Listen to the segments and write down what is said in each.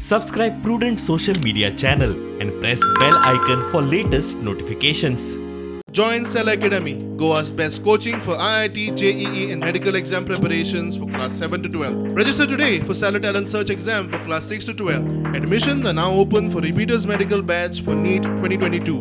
Subscribe Prudent social media channel and press bell icon for latest notifications. Join Cell Academy, Goa's best coaching for IIT, JEE, and medical exam preparations for class 7 to 12. Register today for Cell Talent Search exam for class 6 to 12. Admissions are now open for repeaters medical batch for NEET 2022.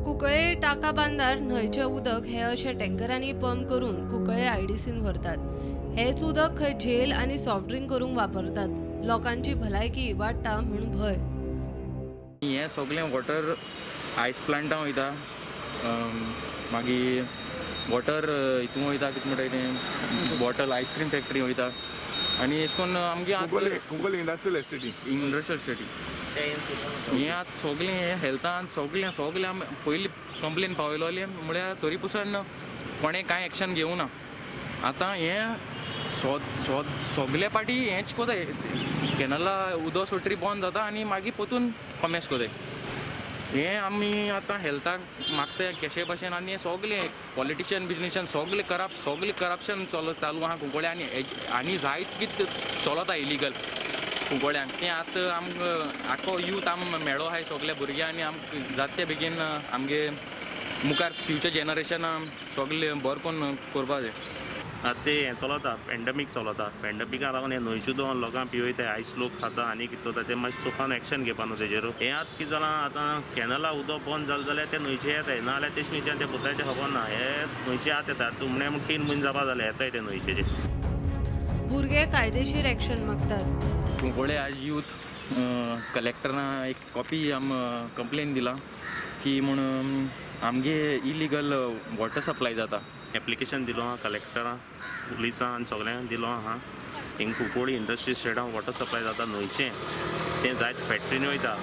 कुकळे टाका बांदार न्हंयचें उदक हे अशे टँकरांनी pump करून कुकळे आयडीसीन व्हरतात. हेच उदक खंय झेल आनी सॉफ्ट ड्रिंक करूंक वापरतात. लोकांची भलायकी इबाडटा म्हूण भंय. हें सगळें वॉटर आयस प्लांटां वयता, मागीर वॉटर हितून वयता, कितें म्हणटा तें बॉटल आयस्क्रीम फॅक्टरी वयता आनी अशें करून आमगे कुंकल इंडस्ट्रियल एस्टेटी हें आतां सगळें हें हेल्थान सगळें आमी पयलीं कंप्लेन पावयलोले म्हळ्यार तरी पसून कोणें कांय एक्शन घेवं ना. आतां हें सगळे पाटी हेंच कोताय, कॅनला उदक सोट्री बंद जाता आनी मागीर परतून कमेस कोताय. हें आमी आतां हेल्थाक मागताय केशे भाशेन आनी हें सगळें पॉलिटिशियन बिजनेशन सगळें करप्शन चालू आहा कुंकळे आनी जायत कितें चलता इलिगल कुंकळ्यांक. तें आतां आमकां आख्खो यूथ मेळ्ळो आहाय सगळ्या भुरग्यां आनी आमकां जाता ते बेगीन आमगे मुखार फ्युचर जनरेशनां सगळें बरें करून करपा जाय. आतां तें हें चलता, पॅन्डमीक चलता. पॅन्डमिका लागून हें न्हंयचें उदक लोकांक पिवयता, आयस लोक खाता आनी कितें करता तें मातशें चोखान एक्शन घेवपा न्हू तेजेर. हें आतां कितें जालां, आतां कॅनला उदक बंद जालें जाल्यार तें न्हंयचें येताय, नाजाल्यार ते न्हंयच्यान तें बुतायचें खबर ना. हें न्हंयचें आत येता, तुमणे म्हूण 3 म्हयने जावपा जालें येताय ते न्हंयचें. भुरगे कायदेशीर एक्शन मागतात. कुंकळे आज यूथ कलेक्टरान एक कॉपी कंप्लेन दिला की म्हण आमगे इलिगल वॉटर सप्लाय जाता. एप्लिकेशन दिलो आहा कलेक्टराक, पुलिसां आनी सगळ्यांक दिलो आहा. हिंग कुंकोळी इंडस्ट्री स्टेटान वॉटर सप्लाय जाता न्हंयचें. तें जायत फॅक्टरीनी वयता,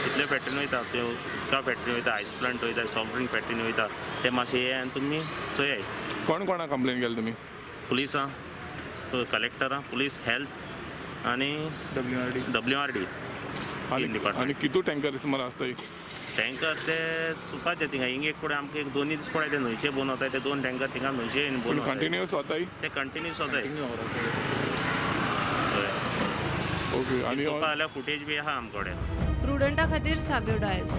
कितले फॅक्टरीनी वयता, त्यो उदका फॅक्टरीनी वयता, आयस प्लांट वयता, सॉफ्ट ड्रिंक फॅक्टरीनी वयता. ते मातशें हे आनी तुमी चोयाय. कोणा कंप्लेन केली तुमी? पुलिसां, कलेक्टरां, पुलीस, हेल्थ आनी WRD आनी कितू टँकर सुमार आसताय? टँकर ते चुपाचे थिंगा हिंग एक फुडें आमकां एक 2 दीस पळय ते न्हंयचे बंद वताय. ते 2 टँकर थिंगा न्हंयचे बंद कंटिन्यूअस वताय? ते कंटिन्यूस वताय. ओके. आनी जाल्यार फुटेज बी आहा आमचे कडेन. प्रुडंटा खातीर साब्यो डायस.